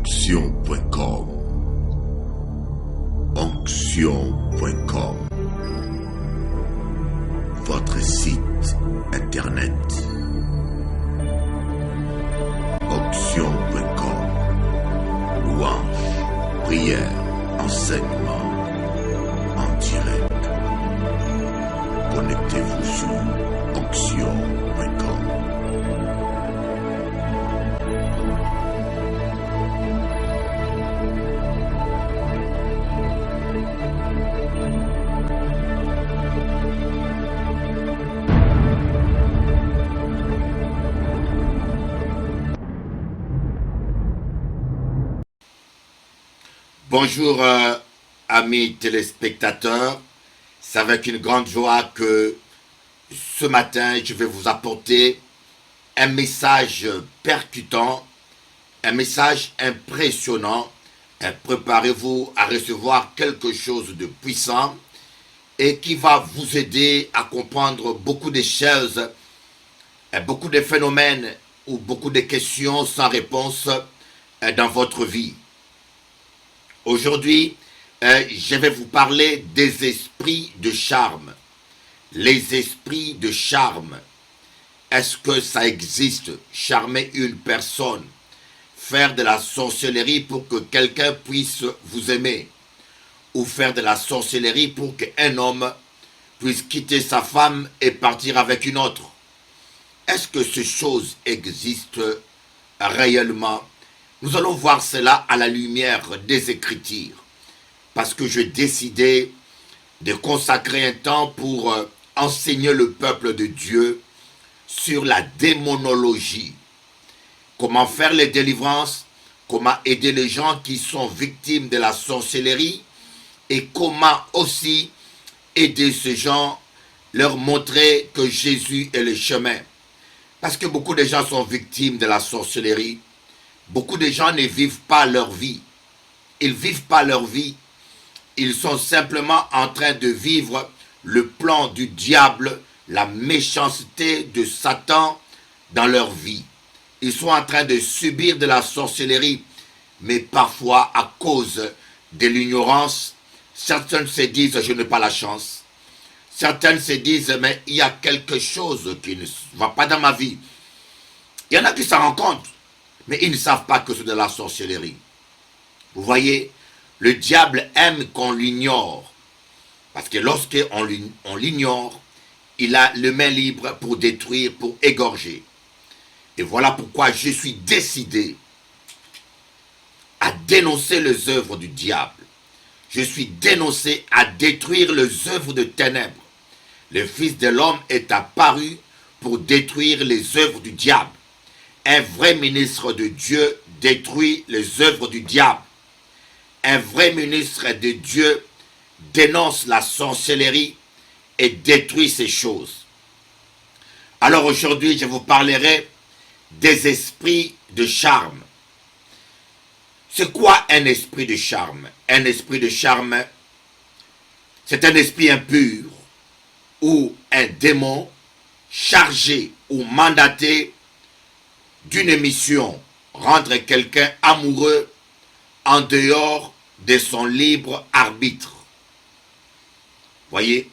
Onction.com. Onction.com. Votre site internet. Onction.com. Louange, prière, enseignement en direct. Connectez-vous sur Onction.com. Bonjour amis téléspectateurs, c'est avec une grande joie que ce matin je vais vous apporter un message percutant, un message impressionnant. Préparez-vous à recevoir quelque chose de puissant et qui va vous aider à comprendre beaucoup de choses, beaucoup de phénomènes ou beaucoup de questions sans réponse dans votre vie. Aujourd'hui, je vais vous parler des esprits de charme. Les esprits de charme. Est-ce que ça existe? Charmer une personne. Faire de la sorcellerie pour que quelqu'un puisse vous aimer. Ou faire de la sorcellerie pour qu'un homme puisse quitter sa femme et partir avec une autre. Est-ce que ces choses existent réellement? Nous allons voir cela à la lumière des Écritures, parce que j'ai décidé de consacrer un temps pour enseigner le peuple de Dieu sur la démonologie. Comment faire les délivrances, comment aider les gens qui sont victimes de la sorcellerie et comment aussi aider ces gens, leur montrer que Jésus est le chemin. Parce que beaucoup de gens sont victimes de la sorcellerie. Beaucoup de gens ne vivent pas leur vie. Ils ne vivent pas leur vie. Ils sont simplement en train de vivre le plan du diable, la méchanceté de Satan dans leur vie. Ils sont en train de subir de la sorcellerie, mais parfois à cause de l'ignorance, certains se disent « je n'ai pas la chance ». Certains se disent « mais il y a quelque chose qui ne va pas dans ma vie ». Il y en a qui s'en rendent compte. Mais ils ne savent pas que c'est de la sorcellerie. Vous voyez, le diable aime qu'on l'ignore. Parce que lorsqu'on l'ignore, il a le main libre pour détruire, pour égorger. Et voilà pourquoi je suis décidé à dénoncer les œuvres du diable. Je suis dénoncé à détruire les œuvres de ténèbres. Le Fils de l'homme est apparu pour détruire les œuvres du diable. Un vrai ministre de Dieu détruit les œuvres du diable. Un vrai ministre de Dieu dénonce la sorcellerie et détruit ces choses. Alors aujourd'hui, je vous parlerai des esprits de charme. C'est quoi un esprit de charme? Un esprit de charme, c'est un esprit impur ou un démon chargé ou mandaté d'une mission, rendre quelqu'un amoureux en dehors de son libre arbitre. Voyez?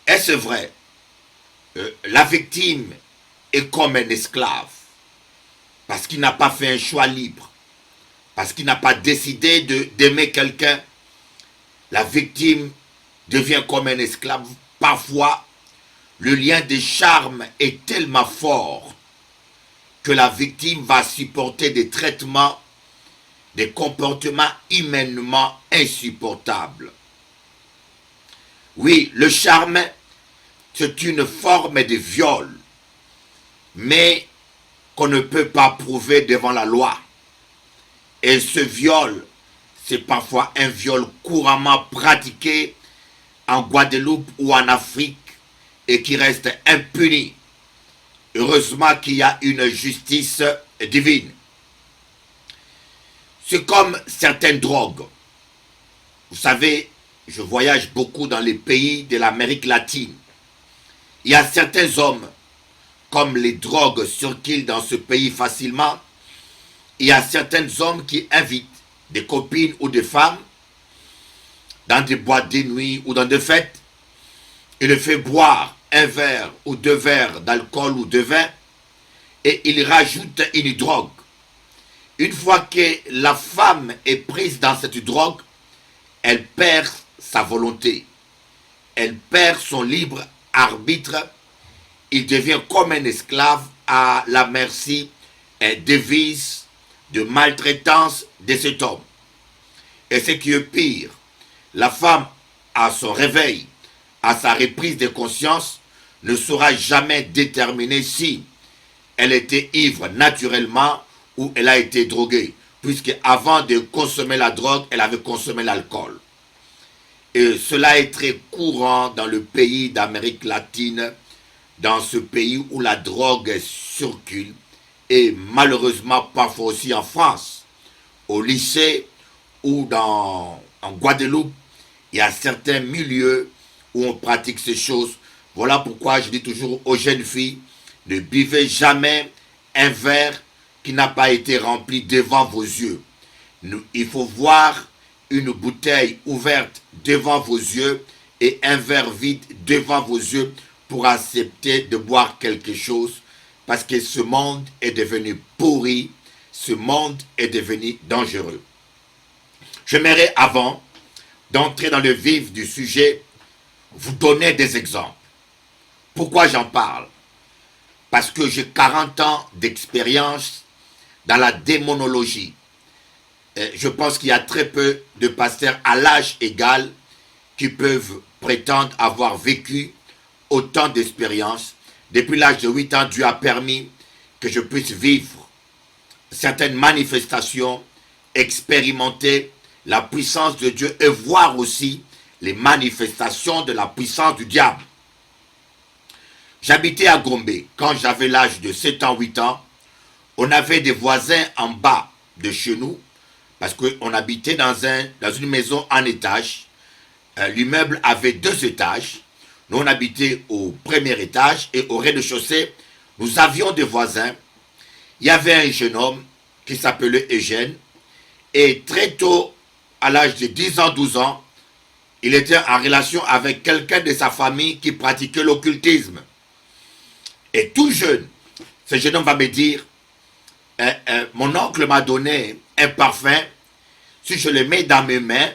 Est-ce vrai? La victime est comme un esclave parce qu'il n'a pas fait un choix libre, parce qu'il n'a pas décidé d'aimer quelqu'un. La victime devient comme un esclave. Parfois, le lien de charme est tellement fort que la victime va supporter des traitements, des comportements humainement insupportables. Oui, le charme, c'est une forme de viol, mais qu'on ne peut pas prouver devant la loi. Et ce viol, c'est parfois un viol couramment pratiqué en Guadeloupe ou en Afrique et qui reste impuni. Heureusement qu'il y a une justice divine. C'est comme certaines drogues. Vous savez, je voyage beaucoup dans les pays de l'Amérique latine. Il y a certains hommes, comme les drogues circulent dans ce pays facilement, il y a certains hommes qui invitent des copines ou des femmes dans des boîtes de nuit ou dans des fêtes. Il les fait boire un verre ou deux verres d'alcool ou de vin et il rajoute une drogue. Une fois que la femme est prise dans cette drogue, elle perd sa volonté. Elle perd son libre arbitre. Il devient comme un esclave à la merci des vices, de maltraitance de cet homme. Et ce qui est pire, la femme, à son réveil, à sa reprise de conscience, ne saura jamais déterminer si elle était ivre naturellement ou elle a été droguée, puisque avant de consommer la drogue, elle avait consommé l'alcool. Et cela est très courant dans le pays d'Amérique latine, dans ce pays où la drogue circule, et malheureusement parfois aussi en France, au lycée ou en Guadeloupe, il y a certains milieux où on pratique ces choses. Voilà pourquoi je dis toujours aux jeunes filles, ne buvez jamais un verre qui n'a pas été rempli devant vos yeux. Il faut voir une bouteille ouverte devant vos yeux et un verre vide devant vos yeux pour accepter de boire quelque chose, parce que ce monde est devenu pourri, ce monde est devenu dangereux. J'aimerais, avant d'entrer dans le vif du sujet, vous donner des exemples. Pourquoi j'en parle? Parce que j'ai 40 ans d'expérience dans la démonologie. Je pense qu'il y a très peu de pasteurs à l'âge égal qui peuvent prétendre avoir vécu autant d'expérience. Depuis l'âge de 8 ans, Dieu a permis que je puisse vivre certaines manifestations, expérimenter la puissance de Dieu et voir aussi les manifestations de la puissance du diable. J'habitais à Gombe. Quand j'avais l'âge de 7 ans, 8 ans, on avait des voisins en bas de chez nous, parce qu'on habitait dans une maison en étage. L'immeuble avait 2 étages. Nous, on habitait au premier étage et au rez-de-chaussée, nous avions des voisins. Il y avait un jeune homme qui s'appelait Eugène. Et très tôt, à l'âge de 10 ans, 12 ans, il était en relation avec quelqu'un de sa famille qui pratiquait l'occultisme. Et tout jeune, ce jeune homme va me dire, mon oncle m'a donné un parfum, si je le mets dans mes mains,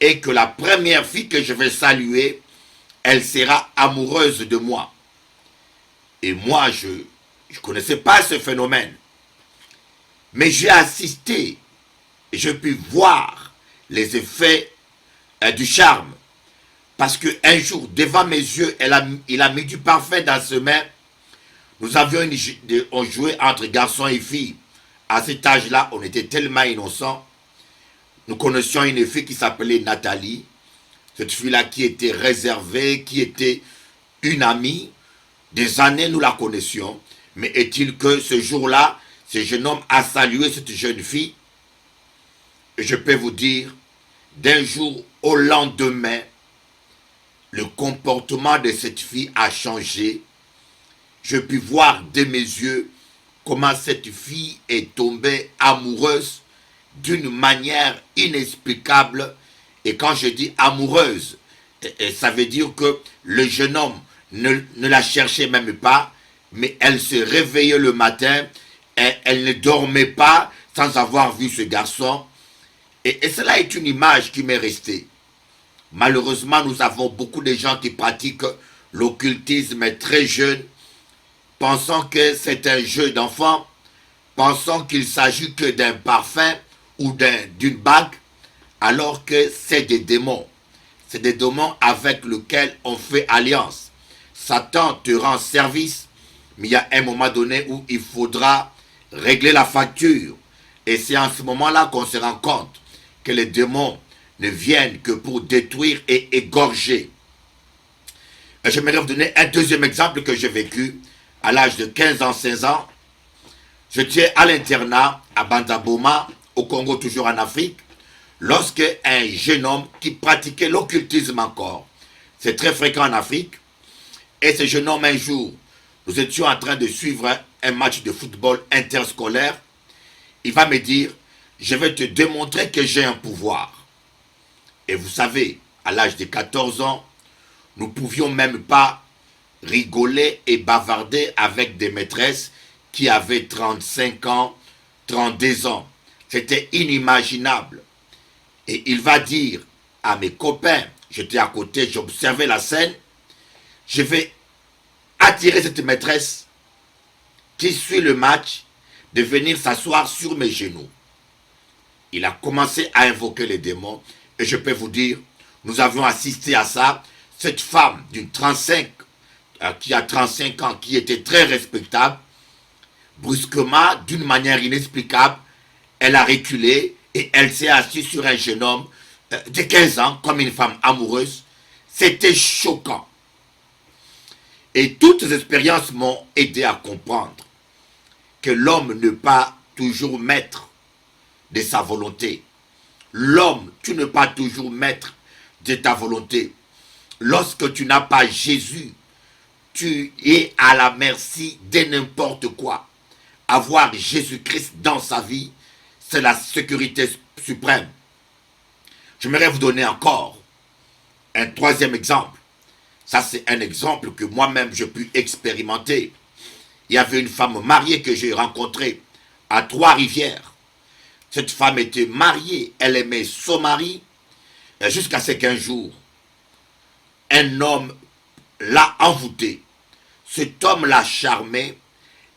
et que la première fille que je vais saluer, elle sera amoureuse de moi. Et moi, je ne connaissais pas ce phénomène. Mais j'ai assisté, et je puis voir les effets du charme. Parce qu'un jour, devant mes yeux, il a mis du parfum dans ses mains. Nous avions on jouait entre garçons et filles. À cet âge-là, on était tellement innocents. Nous connaissions une fille qui s'appelait Nathalie. Cette fille-là qui était réservée, qui était une amie. Des années, nous la connaissions. Mais est-il que ce jour-là, ce jeune homme a salué cette jeune fille? Et je peux vous dire, d'un jour au lendemain, le comportement de cette fille a changé. Je puis voir de mes yeux comment cette fille est tombée amoureuse d'une manière inexplicable. Et quand je dis amoureuse, ça veut dire que le jeune homme ne la cherchait même pas, mais elle se réveillait le matin, et elle ne dormait pas sans avoir vu ce garçon. Et cela est une image qui m'est restée. Malheureusement, nous avons beaucoup de gens qui pratiquent l'occultisme très jeunes, pensant que c'est un jeu d'enfant, pensant qu'il s'agit que d'un parfum ou d'une bague, alors que c'est des démons. C'est des démons avec lesquels on fait alliance. Satan te rend service, mais il y a un moment donné où il faudra régler la facture. Et c'est en ce moment-là qu'on se rend compte que les démons ne viennent que pour détruire et égorger. J'aimerais vous donner un deuxième exemple que j'ai vécu à l'âge de 15 ans, 16 ans. J'étais à l'internat à Bandaboma, au Congo, toujours en Afrique, lorsque un jeune homme qui pratiquait l'occultisme encore, c'est très fréquent en Afrique, et ce jeune homme, un jour, nous étions en train de suivre un match de football interscolaire. il va me dire, je vais te démontrer que j'ai un pouvoir. Et vous savez, à l'âge de 14 ans, nous ne pouvions même pas rigoler et bavarder avec des maîtresses qui avaient 35 ans, 32 ans. C'était inimaginable. Et il va dire à mes copains, j'étais à côté, j'observais la scène, je vais attirer cette maîtresse qui suit le match de venir s'asseoir sur mes genoux. Il a commencé à invoquer les démons et je peux vous dire, nous avons assisté à ça. Cette femme qui a 35 ans, qui était très respectable, brusquement, d'une manière inexplicable, elle a reculé et elle s'est assise sur un jeune homme de 15 ans, comme une femme amoureuse. C'était choquant. Et toutes ces expériences m'ont aidé à comprendre que l'homme n'est pas toujours maître de sa volonté. L'homme, tu n'es pas toujours maître de ta volonté. Lorsque tu n'as pas Jésus, tu es à la merci de n'importe quoi. Avoir Jésus-Christ dans sa vie, c'est la sécurité suprême. J'aimerais vous donner encore un troisième exemple. Ça, c'est un exemple que moi-même, j'ai pu expérimenter. Il y avait une femme mariée que j'ai rencontrée à Trois-Rivières. Cette femme était mariée, elle aimait son mari, jusqu'à ce qu'un jour, un homme l'a envoûtée. Cet homme l'a charmée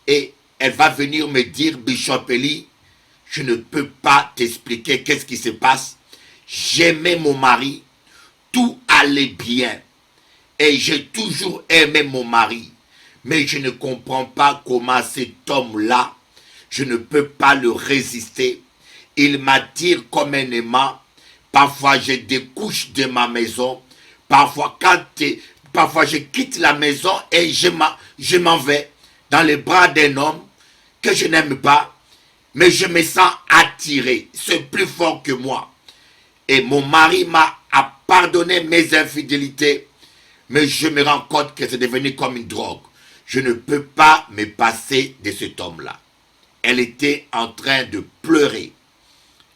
et elle va venir me dire, Bishop Eli, je ne peux pas t'expliquer qu'est-ce qui se passe. J'aimais mon mari, tout allait bien. Et j'ai toujours aimé mon mari. Mais je ne comprends pas comment cet homme-là, je ne peux pas le résister. Il m'attire comme un aimant. Parfois, je découche de ma maison. Parfois, parfois je quitte la maison et je m'en vais dans les bras d'un homme que je n'aime pas. Mais je me sens attiré. C'est plus fort que moi. Et mon mari m'a pardonné mes infidélités. Mais je me rends compte que c'est devenu comme une drogue. Je ne peux pas me passer de cet homme-là. Elle était en train de pleurer.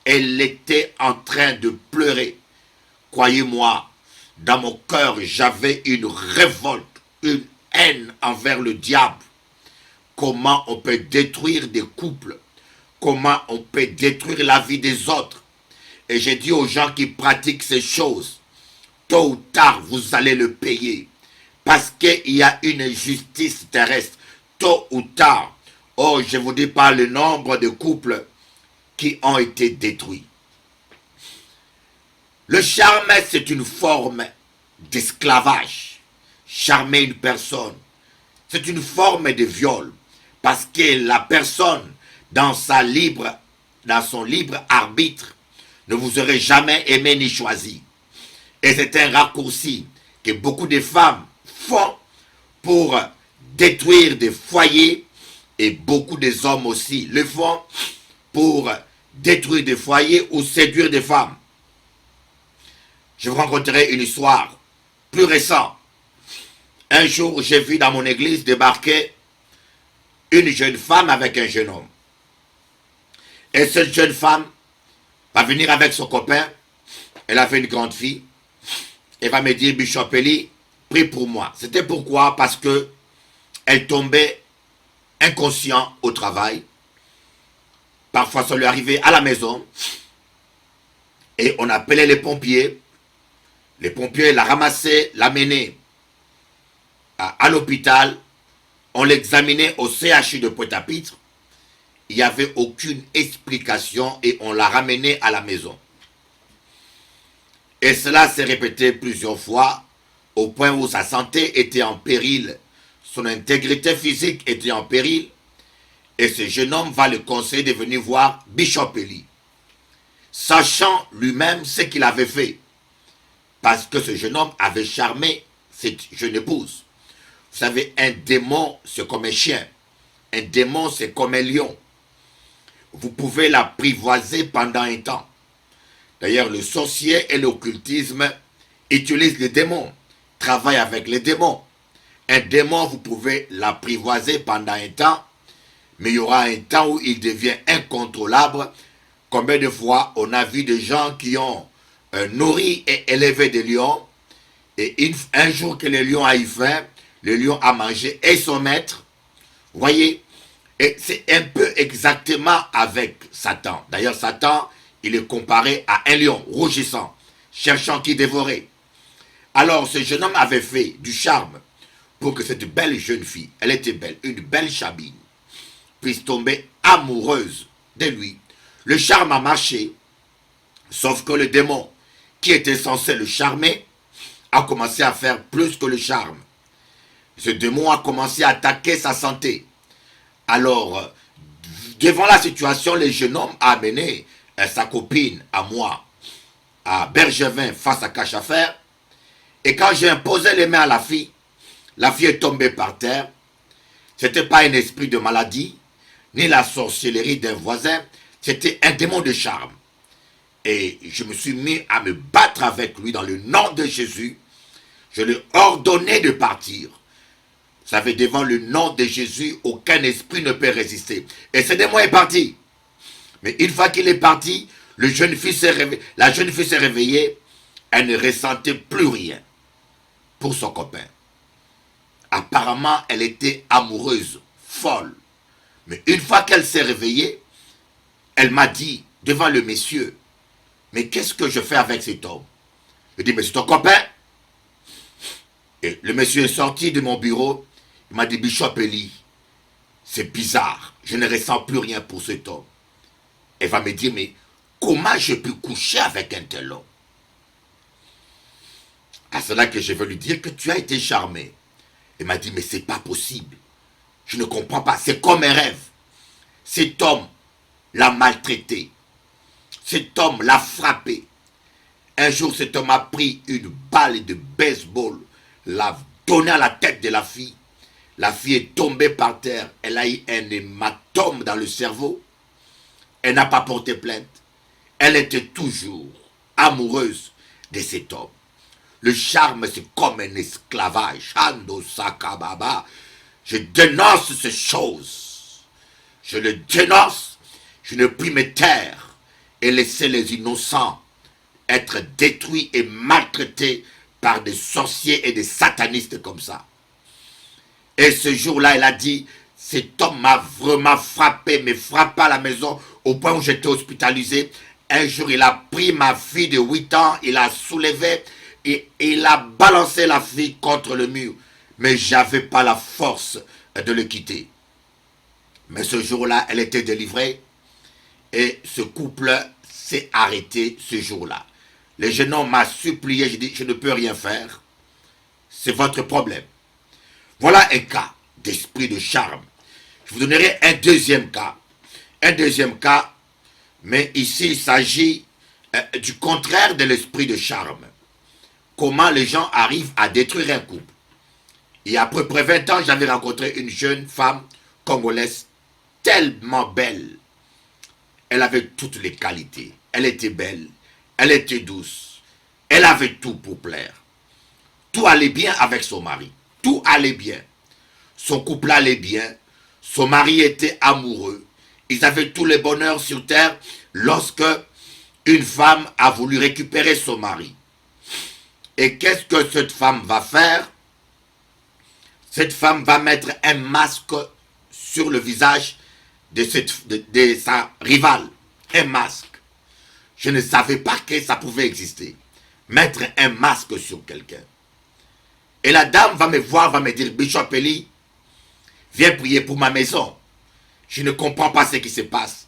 Elle était en train de pleurer. Croyez-moi, dans mon cœur, j'avais une révolte, une haine envers le diable. Comment on peut détruire des couples? Comment on peut détruire la vie des autres? Et j'ai dit aux gens qui pratiquent ces choses, tôt ou tard, vous allez le payer. Parce qu'il y a une justice terrestre. Tôt ou tard, oh, je ne vous dis pas le nombre de couples qui ont été détruits. Le charme, c'est une forme d'esclavage. Charmer une personne, c'est une forme de viol. Parce que la personne, dans son libre arbitre, ne vous aurait jamais aimé ni choisi. Et c'est un raccourci que beaucoup de femmes font pour détruire des foyers, et beaucoup des hommes aussi le font pour détruire des foyers ou séduire des femmes. Je vous rencontrerai une histoire plus récente. Un jour, j'ai vu dans mon église débarquer une jeune femme avec un jeune homme. Et cette jeune femme va venir avec son copain. Elle avait une grande fille. Elle va me dire, Bishop Eli, prie pour moi. C'était pourquoi? Parce que elle tombait inconscient au travail. Parfois, ça lui arrivait à la maison. Et on appelait les pompiers. Les pompiers la ramassaient, l'amenaient à l'hôpital. On l'examinait au CHU de Pointe-à-Pitre. Il n'y avait aucune explication et on l'a ramenée à la maison. Et cela s'est répété plusieurs fois au point où sa santé était en péril. Son intégrité physique était en péril. Et ce jeune homme va le conseiller de venir voir Bishop Eli. Sachant lui-même ce qu'il avait fait. Parce que ce jeune homme avait charmé cette jeune épouse. Vous savez, un démon, c'est comme un chien. Un démon, c'est comme un lion. Vous pouvez l'apprivoiser pendant un temps. D'ailleurs, le sorcier et l'occultisme utilisent les démons, travaillent avec les démons. Un démon, vous pouvez l'apprivoiser pendant un temps, mais il y aura un temps où il devient incontrôlable. Combien de fois on a vu des gens qui ont nourri et élevé des lions, et un jour que le lion a eu faim, le lion a mangé et son maître. Vous voyez, et c'est un peu exactement avec Satan. D'ailleurs, Satan, il est comparé à un lion rougissant, cherchant qui dévorer. Alors, ce jeune homme avait fait du charme pour que cette belle jeune fille, elle était belle, une belle chabine, puisse tomber amoureuse de lui. Le charme a marché, sauf que le démon qui était censé le charmer a commencé à faire plus que le charme. Ce démon a commencé à attaquer sa santé. Alors, devant la situation, le jeune homme a amené sa copine à moi, à Bergevin, face à Cachafer. Et quand j'ai imposé les mains à la fille est tombée par terre. Ce n'était pas un esprit de maladie, ni la sorcellerie d'un voisin, c'était un démon de charme. Et je me suis mis à me battre avec lui dans le nom de Jésus. Je lui ai ordonné de partir. Vous savez, devant le nom de Jésus, aucun esprit ne peut résister. Et ce démon est parti. Mais une fois qu'il est parti, la jeune fille s'est réveillée. Elle ne ressentait plus rien pour son copain. Apparemment, elle était amoureuse, folle. Mais une fois qu'elle s'est réveillée, elle m'a dit, devant le monsieur, mais qu'est-ce que je fais avec cet homme? Je dis, mais c'est ton copain. Et le monsieur est sorti de mon bureau. Il m'a dit, Bishop Eli, c'est bizarre. Je ne ressens plus rien pour cet homme. Elle va me dire, mais comment je peux coucher avec un tel homme? À cela que je veux lui dire que tu as été charmé. Elle m'a dit, mais c'est pas possible. Je ne comprends pas. C'est comme un rêve. Cet homme l'a maltraité. Cet homme l'a frappé. Un jour, cet homme a pris une balle de baseball, l'a donné à la tête de la fille. La fille est tombée par terre. Elle a eu un hématome dans le cerveau. Elle n'a pas porté plainte. Elle était toujours amoureuse de cet homme. Le charme, c'est comme un esclavage. Ando Sakababa. Je dénonce ces choses. Je le dénonce. Je ne puis me taire et laisser les innocents être détruits et maltraités par des sorciers et des satanistes comme ça. Et ce jour-là, elle a dit, cet homme m'a vraiment frappé, me frappé à la maison au point où j'étais hospitalisé. Un jour, il a pris ma fille de 8 ans, il a soulevé et il a balancé la fille contre le mur. Mais je n'avais pas la force de le quitter. Mais ce jour-là, elle était délivrée et ce couple s'est arrêté ce jour-là. Le jeune homme m'a supplié, j'ai dit, je ne peux rien faire. C'est votre problème. Voilà un cas d'esprit de charme. Je vous donnerai un deuxième cas. Un deuxième cas, mais ici il s'agit du contraire de l'esprit de charme. Comment les gens arrivent à détruire un couple. Il y a à peu près 20 ans, j'avais rencontré une jeune femme congolaise tellement belle. Elle avait toutes les qualités. Elle était belle, elle était douce. Elle avait tout pour plaire. Tout allait bien avec son mari. Tout allait bien. Son couple allait bien. Son mari était amoureux. Ils avaient tous les bonheurs sur terre lorsque une femme a voulu récupérer son mari. Et qu'est-ce que cette femme va faire? Cette femme va mettre un masque sur le visage de sa rivale. Un masque. Je ne savais pas que ça pouvait exister. Mettre un masque sur quelqu'un. Et la dame va me voir, va me dire, Bishop Eli, viens prier pour ma maison. Je ne comprends pas ce qui se passe.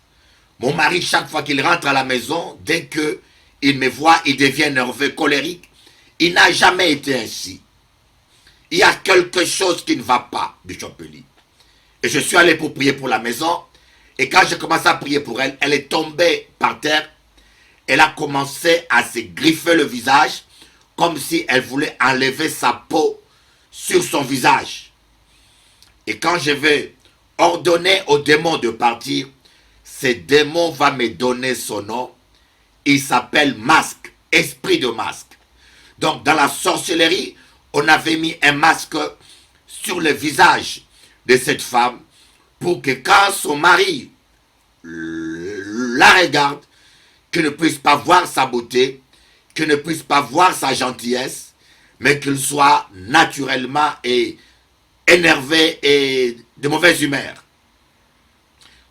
Mon mari, chaque fois qu'il rentre à la maison, dès qu'il me voit, il devient nerveux, colérique. Il n'a jamais été ainsi. Il y a quelque chose qui ne va pas, Bishop Eli. Et je suis allé pour prier pour la maison. Et quand j'ai commencé à prier pour elle, elle est tombée par terre. Elle a commencé à se griffer le visage, comme si elle voulait enlever sa peau sur son visage. Et quand je vais ordonner au démon de partir, ce démon va me donner son nom. Il s'appelle masque, esprit de masque. Donc dans la sorcellerie, on avait mis un masque sur le visage de cette femme pour que quand son mari la regarde, qu'il ne puisse pas voir sa beauté, qu'il ne puisse pas voir sa gentillesse, mais qu'il soit naturellement et énervé et de mauvaise humeur.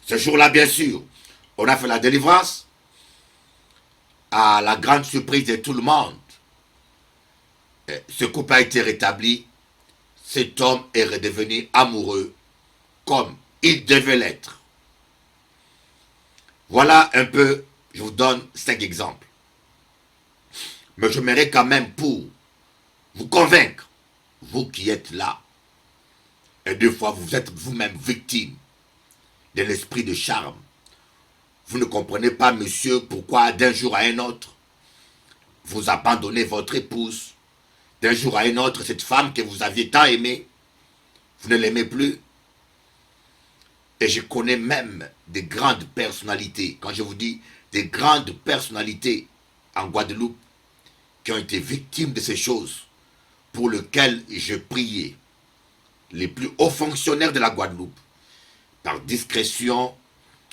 Ce jour-là, bien sûr, on a fait la délivrance, à la grande surprise de tout le monde. Ce couple a été rétabli, cet homme est redevenu amoureux comme il devait l'être. Voilà un peu, je vous donne 5 exemples. Mais je m'aimerais quand même pour vous convaincre, vous qui êtes là, et des fois vous êtes vous-même victime de l'esprit de charme. Vous ne comprenez pas, monsieur, pourquoi d'un jour à un autre, vous abandonnez votre épouse. D'un jour à un autre, cette femme que vous aviez tant aimée, vous ne l'aimez plus. Et je connais même des grandes personnalités, quand je vous dis des grandes personnalités en Guadeloupe, qui ont été victimes de ces choses, pour lesquelles je priais. Les plus hauts fonctionnaires de la Guadeloupe, par discrétion,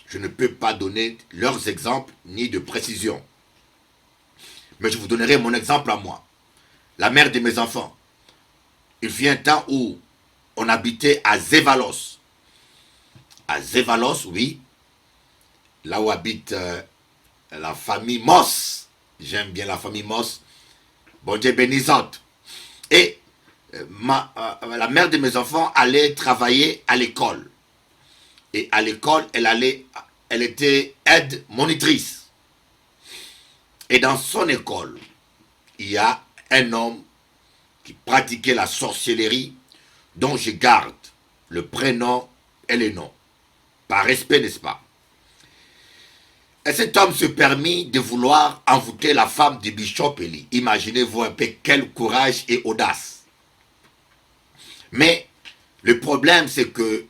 je ne peux pas donner leurs exemples ni de précision. Mais je vous donnerai mon exemple à moi. La mère de mes enfants. Il fut un temps où on habitait à Zévalos. À Zévalos, oui. Là où habite la famille Moss. J'aime bien la famille Moss. Bon Dieu bénissante. Et la mère de mes enfants allait travailler à l'école. Et à l'école, elle était aide monitrice. Et dans son école, il y a un homme qui pratiquait la sorcellerie, dont je garde le prénom et le nom. Par respect, n'est-ce pas? Et cet homme se permit de vouloir envoûter la femme du bishop Eli. Imaginez-vous un peu quel courage et audace. Mais le problème, c'est que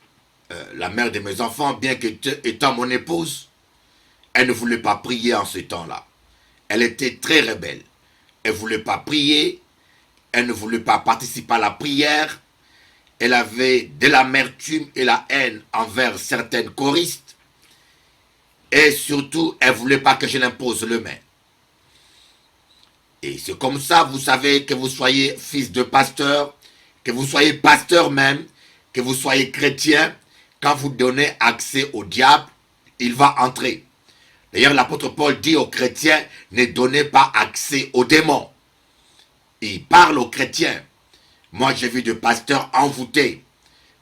la mère de mes enfants, bien qu'étant mon épouse, elle ne voulait pas prier en ce temps-là. Elle était très rebelle. Elle ne voulait pas prier. Elle ne voulait pas participer à la prière. Elle avait de l'amertume et la haine envers certaines choristes. Et surtout, elle ne voulait pas que je l'impose le main. Et c'est comme ça, vous savez, que vous soyez fils de pasteur, que vous soyez pasteur même, que vous soyez chrétien, quand vous donnez accès au diable, il va entrer. D'ailleurs, l'apôtre Paul dit aux chrétiens, ne donnez pas accès aux démons. Il parle aux chrétiens. Moi, j'ai vu des pasteurs envoûtés.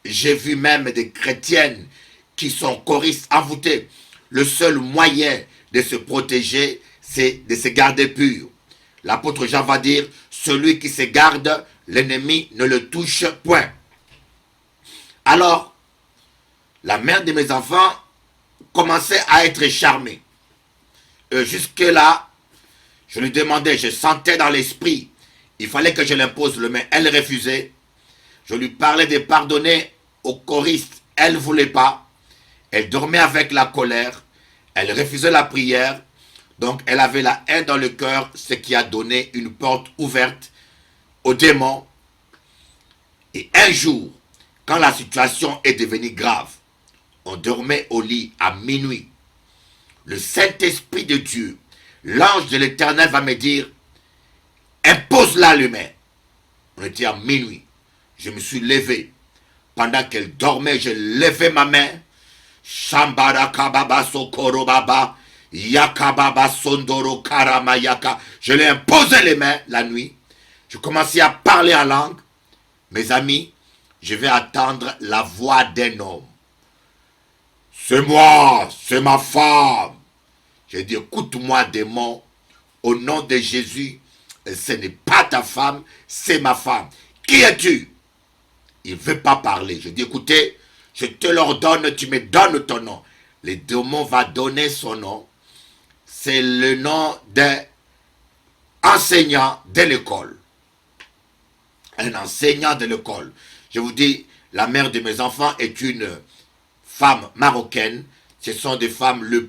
J'ai vu même des chrétiennes qui sont choristes envoûtés. Le seul moyen de se protéger, c'est de se garder pur. L'apôtre Jean va dire, celui qui se garde, l'ennemi ne le touche point. Alors, la mère de mes enfants commençait à être charmée. Jusque-là, je lui demandais, je sentais dans l'esprit, il fallait que je l'impose le main. Elle refusait. Je lui parlais de pardonner aux choristes. Elle ne voulait pas. Elle dormait avec la colère. Elle refusait la prière. Donc, elle avait la haine dans le cœur, ce qui a donné une porte ouverte aux démons. Et un jour, quand la situation est devenue grave, on dormait au lit à minuit. Le Saint-Esprit de Dieu, l'ange de l'Éternel va me dire, impose-la le main. On était à minuit. Je me suis levé. Pendant qu'elle dormait, j'ai levé ma main. Shambara kababa sokoro baba. Yakababa sondoro karamayaka. Je l'ai imposé les mains la nuit. Je commençais à parler en langue. Mes amis, je vais attendre la voix d'un homme. C'est moi, c'est ma femme. J'ai dit, écoute-moi, démon, au nom de Jésus, ce n'est pas ta femme, c'est ma femme. Qui es-tu? Il ne veut pas parler. Je dis, écoutez, je te l'ordonne, tu me donnes ton nom. Le démon va donner son nom. C'est le nom d'un enseignant de l'école. Un enseignant de l'école. Je vous dis, la mère de mes enfants est une femme marocaine. Ce sont des femmes les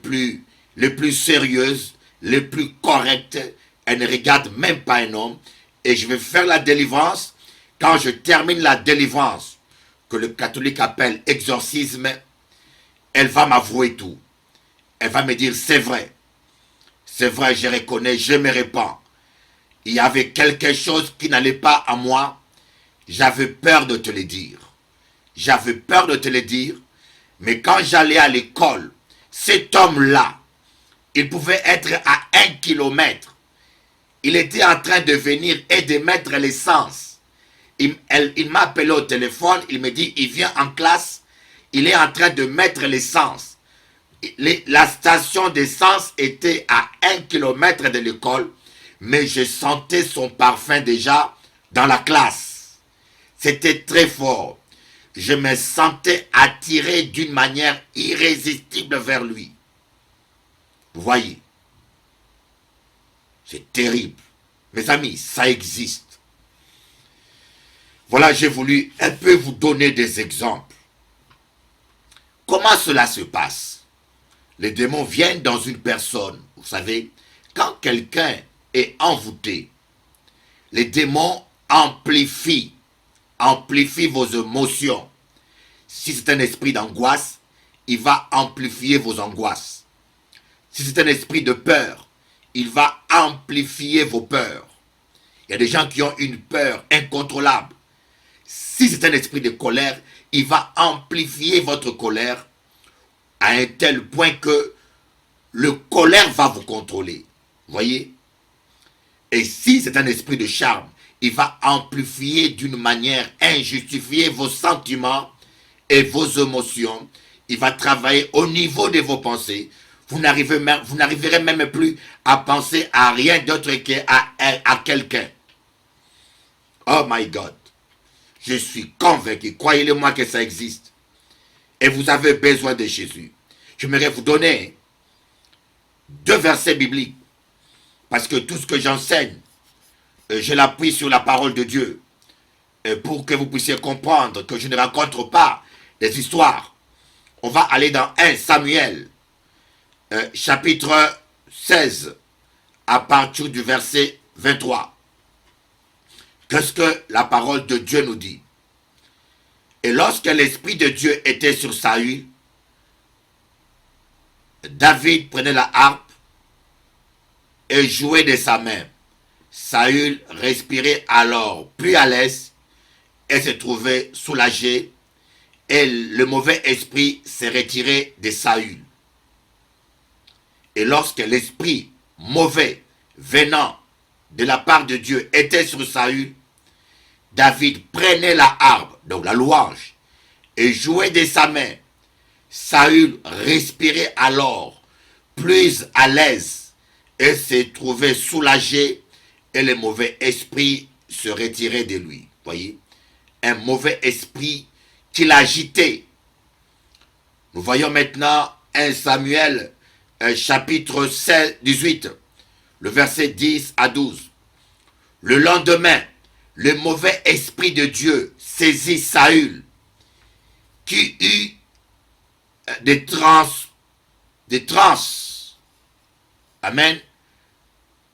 plus sérieuses, les plus correctes. Elle ne regarde même pas un homme. Et je vais faire la délivrance. Quand je termine la délivrance, que le catholique appelle exorcisme, elle va m'avouer tout. Elle va me dire, c'est vrai, je reconnais, je me répands. Il y avait quelque chose qui n'allait pas à moi. J'avais peur de te le dire. J'avais peur de te le dire. Mais quand j'allais à l'école, cet homme-là, il pouvait être à 1 kilomètre. Il était en train de venir et de mettre l'essence. Il m'a appelé au téléphone. Il me dit, il vient en classe. Il est en train de mettre l'essence. La station d'essence était à 1 kilomètre de l'école. Mais je sentais son parfum déjà dans la classe. C'était très fort. Je me sentais attiré d'une manière irrésistible vers lui. Vous voyez, c'est terrible. Mes amis, ça existe. Voilà, j'ai voulu un peu vous donner des exemples. Comment cela se passe? Les démons viennent dans une personne. Vous savez, quand quelqu'un est envoûté, les démons amplifient vos émotions. Si c'est un esprit d'angoisse, il va amplifier vos angoisses. Si c'est un esprit de peur, il va amplifier vos peurs. Il y a des gens qui ont une peur incontrôlable. Si c'est un esprit de colère, il va amplifier votre colère à un tel point que le colère va vous contrôler. Vous voyez? Et si c'est un esprit de charme, il va amplifier d'une manière injustifiée vos sentiments et vos émotions. Il va travailler au niveau de vos pensées. Vous n'arriverez même plus à penser à rien d'autre qu'à quelqu'un. Oh my God. Je suis convaincu, croyez-le-moi que ça existe. Et vous avez besoin de Jésus. J'aimerais vous donner 2 versets bibliques. Parce que tout ce que j'enseigne, je l'appuie sur la parole de Dieu. Pour que vous puissiez comprendre que je ne raconte pas des histoires. On va aller dans 1 Samuel, chapitre 16, à partir du verset 23. Qu'est-ce que la parole de Dieu nous dit? Et lorsque l'Esprit de Dieu était sur Saül, David prenait la harpe et jouait de sa main. Saül respirait alors plus à l'aise et se trouvait soulagé, et le mauvais esprit s'est retiré de Saül. Et lorsque l'esprit mauvais venant de la part de Dieu était sur Saül, David prenait la harpe, donc la louange, et jouait de sa main. Saül respirait alors plus à l'aise et se trouvait soulagé, et le mauvais esprit se retirait de lui. Voyez, un mauvais esprit qui l'agitait. Nous voyons maintenant 1 Samuel chapitre 18, le verset 10 à 12. Le lendemain, le mauvais esprit de Dieu saisit Saül, qui eut des transes, amen,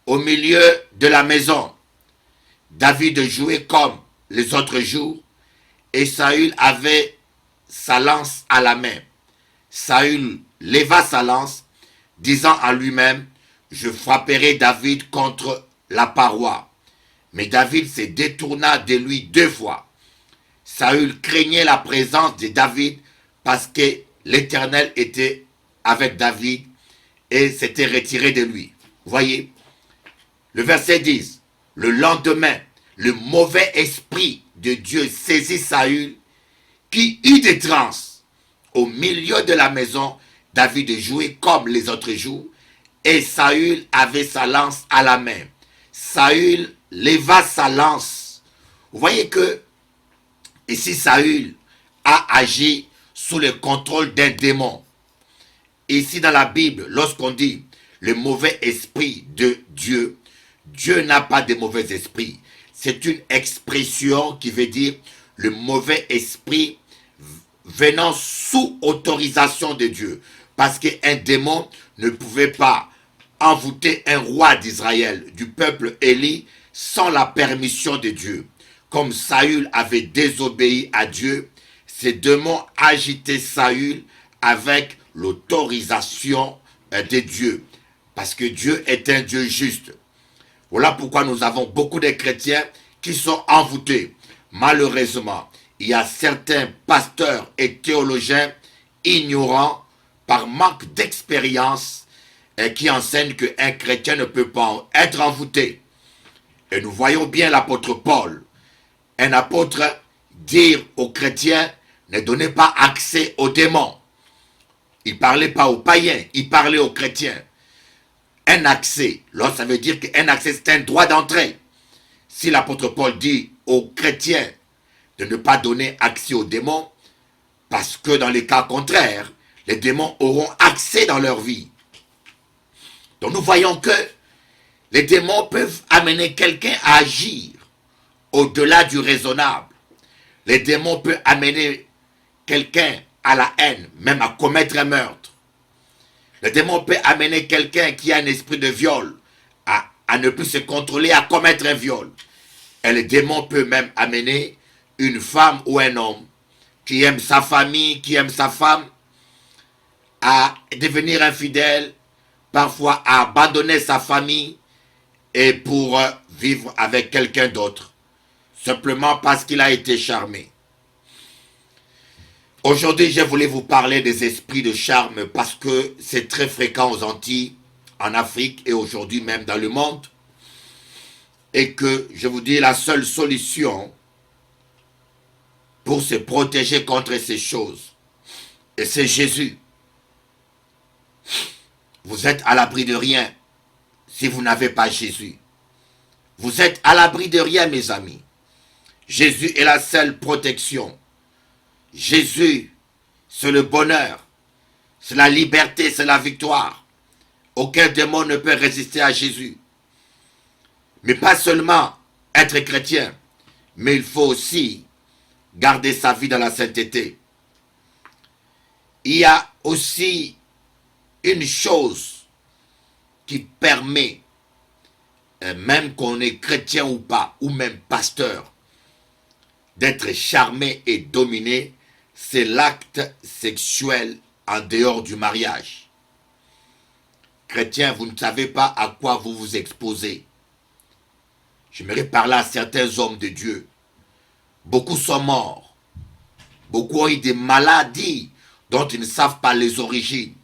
au milieu de la maison. David jouait comme les autres jours, et Saül avait sa lance à la main. Saül leva sa lance, disant à lui-même, je frapperai David contre la paroi. Mais David se détourna de lui 2 fois. Saül craignait la présence de David parce que l'Éternel était avec David et s'était retiré de lui. Voyez, le verset 10. Le lendemain, le mauvais esprit de Dieu saisit Saül, qui eut des transes. Au milieu de la maison, David jouait comme les autres jours, et Saül avait sa lance à la main. Saül leva sa lance. Vous voyez que ici Saül a agi sous le contrôle d'un démon. Ici dans la Bible, lorsqu'on dit le mauvais esprit de Dieu, Dieu n'a pas de mauvais esprit. C'est une expression qui veut dire le mauvais esprit venant sous autorisation de Dieu. Parce qu'un démon ne pouvait pas envoûter un roi d'Israël, du peuple Élie, sans la permission de Dieu. Comme Saül avait désobéi à Dieu, ces démons agitaient Saül avec l'autorisation de Dieu. Parce que Dieu est un Dieu juste. Voilà pourquoi nous avons beaucoup de chrétiens qui sont envoûtés. Malheureusement, il y a certains pasteurs et théologiens ignorants par manque d'expérience et qui enseignent qu'un chrétien ne peut pas être envoûté. Et nous voyons bien l'apôtre Paul. Un apôtre dire aux chrétiens, ne donnez pas accès aux démons. Il ne parlait pas aux païens, il parlait aux chrétiens. Un accès, là ça veut dire qu'un accès c'est un droit d'entrée. Si l'apôtre Paul dit aux chrétiens de ne pas donner accès aux démons, parce que dans les cas contraires, les démons auront accès dans leur vie. Donc nous voyons que les démons peuvent amener quelqu'un à agir au-delà du raisonnable. Les démons peuvent amener quelqu'un à la haine, même à commettre un meurtre. Le démon peut amener quelqu'un qui a un esprit de viol à ne plus se contrôler, à commettre un viol. Et le démon peut même amener une femme ou un homme qui aime sa famille, qui aime sa femme, à devenir infidèle, parfois à abandonner sa famille et pour vivre avec quelqu'un d'autre, simplement parce qu'il a été charmé. Aujourd'hui, je voulais vous parler des esprits de charme parce que c'est très fréquent aux Antilles, en Afrique et aujourd'hui même dans le monde. Et que, je vous dis, la seule solution pour se protéger contre ces choses, et c'est Jésus. Vous êtes à l'abri de rien si vous n'avez pas Jésus. Vous êtes à l'abri de rien, mes amis. Jésus est la seule protection. Jésus, c'est le bonheur, c'est la liberté, c'est la victoire. Aucun démon ne peut résister à Jésus. Mais pas seulement être chrétien, mais il faut aussi garder sa vie dans la sainteté. Il y a aussi une chose qui permet, même qu'on est chrétien ou pas, ou même pasteur, d'être charmé et dominé, c'est l'acte sexuel en dehors du mariage. Chrétien, vous ne savez pas à quoi vous vous exposez. J'aimerais parler à certains hommes de Dieu. Beaucoup sont morts. Beaucoup ont eu des maladies dont ils ne savent pas les origines.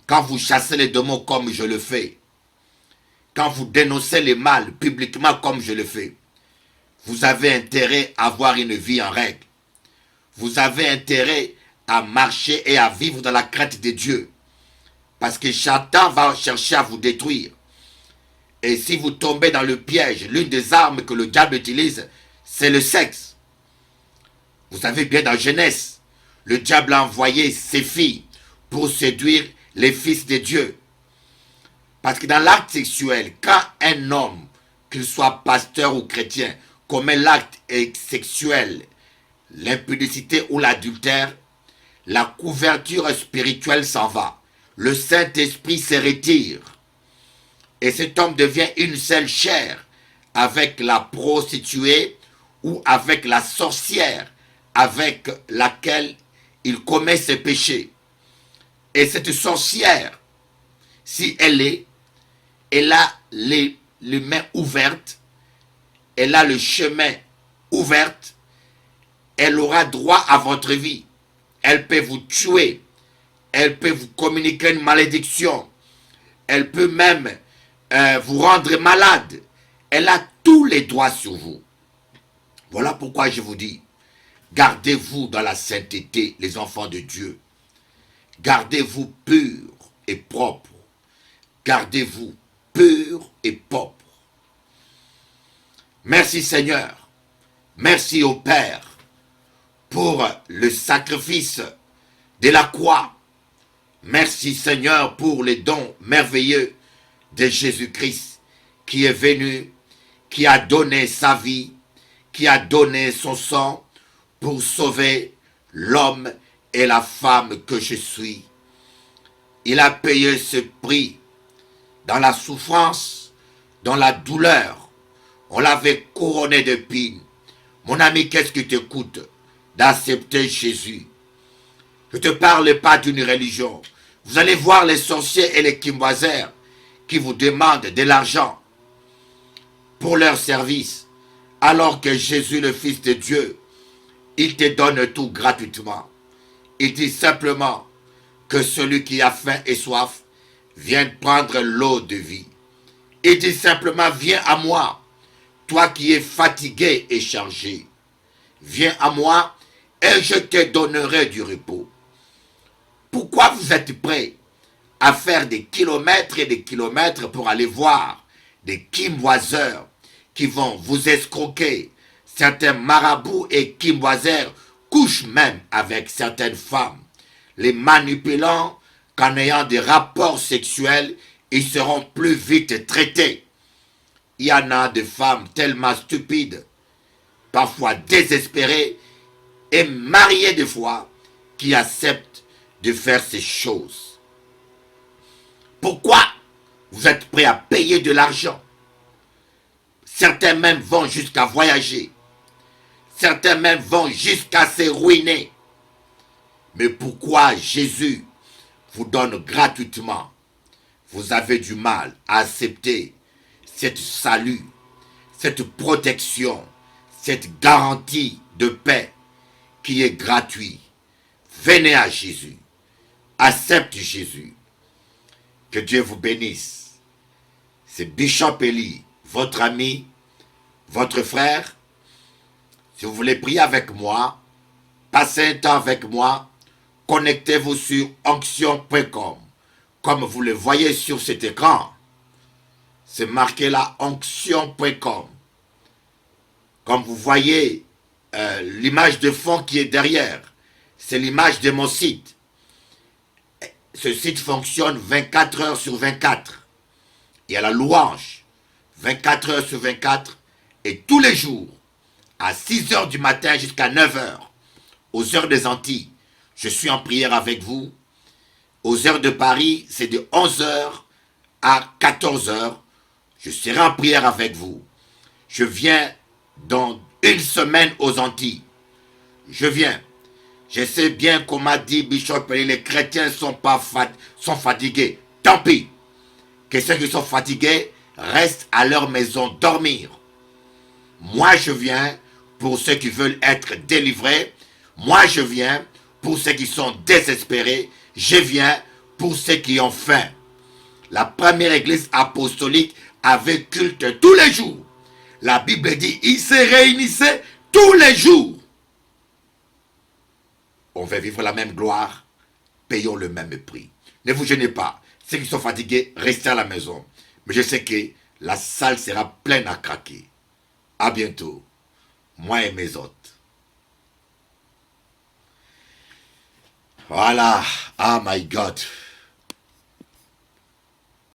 Quand vous chassez les démons comme je le fais, quand vous dénoncez les mal publiquement comme je le fais, vous avez intérêt à avoir une vie en règle. Vous avez intérêt à marcher et à vivre dans la crainte de Dieu. Parce que Satan va chercher à vous détruire. Et si vous tombez dans le piège, l'une des armes que le diable utilise, c'est le sexe. Vous savez bien dans Genèse, le diable a envoyé ses filles pour séduire les fils de Dieu. Parce que dans l'acte sexuel, quand un homme, qu'il soit pasteur ou chrétien, commet l'acte sexuel, l'impudicité ou l'adultère, la couverture spirituelle s'en va. Le Saint-Esprit se retire. Et cet homme devient une seule chair avec la prostituée ou avec la sorcière avec laquelle il commet ses péchés. Et cette sorcière, si elle a les mains ouvertes, elle a le chemin ouvert, elle aura droit à votre vie. Elle peut vous tuer. Elle peut vous communiquer une malédiction. Elle peut même vous rendre malade. Elle a tous les droits sur vous. Voilà pourquoi je vous dis, gardez-vous dans la sainteté, les enfants de Dieu. Gardez-vous purs et propres. Gardez-vous purs et propres. Merci Seigneur. Merci au Père pour le sacrifice de la croix. Merci Seigneur pour les dons merveilleux de Jésus-Christ qui est venu, qui a donné sa vie, qui a donné son sang pour sauver l'homme et la femme que je suis. Il a payé ce prix dans la souffrance, dans la douleur. On l'avait couronné d'épines. Mon ami, qu'est-ce qui te coûte d'accepter Jésus? Je ne te parle pas d'une religion. Vous allez voir les sorciers et les kimboisers qui vous demandent de l'argent pour leur service, alors que Jésus, le Fils de Dieu, il te donne tout gratuitement. Il dit simplement que celui qui a faim et soif vienne prendre l'eau de vie. Il dit simplement, viens à moi, toi qui es fatigué et chargé. Viens à moi et je te donnerai du repos. Pourquoi vous êtes prêts à faire des kilomètres et des kilomètres pour aller voir des kimboiseurs qui vont vous escroquer? Certains marabouts et kimboisers couchent même avec certaines femmes, les manipulant qu'en ayant des rapports sexuels, ils seront plus vite traités. Il y en a des femmes tellement stupides, parfois désespérées et mariées des fois, qui acceptent de faire ces choses. Pourquoi vous êtes prêts à payer de l'argent? Certains même vont jusqu'à voyager. Certains même vont jusqu'à se ruiner. Mais pourquoi Jésus vous donne gratuitement? Vous avez du mal à accepter cette salut, cette protection, cette garantie de paix qui est gratuite. Venez à Jésus. Accepte Jésus. Que Dieu vous bénisse. C'est Bishop Eli, votre ami, votre frère. Si vous voulez prier avec moi, passez un temps avec moi, connectez-vous sur onction.com. Comme vous le voyez sur cet écran, c'est marqué là onction.com. Comme vous voyez l'image de fond qui est derrière, c'est l'image de mon site. Ce site fonctionne 24 heures sur 24. Il y a la louange, 24 heures sur 24, et tous les jours, à 6 heures du matin jusqu'à 9 heures, aux heures des Antilles, je suis en prière avec vous. Aux heures de Paris, c'est de 11 heures à 14 heures. Je serai en prière avec vous. Je viens dans une semaine aux Antilles. Je viens. Je sais bien qu'on m'a dit, Bishop, les chrétiens sont fatigués. Tant pis. Que ceux qui sont fatigués restent à leur maison dormir. Moi, je viens pour ceux qui veulent être délivrés. Moi, je viens pour ceux qui sont désespérés. Je viens pour ceux qui ont faim. La première église apostolique avait culte tous les jours. La Bible dit, ils se réunissaient tous les jours. On veut vivre la même gloire, payons le même prix. Ne vous gênez pas. Ceux qui sont fatigués, restez à la maison. Mais je sais que la salle sera pleine à craquer. À bientôt. Moi et mes hôtes. Voilà. Oh my God.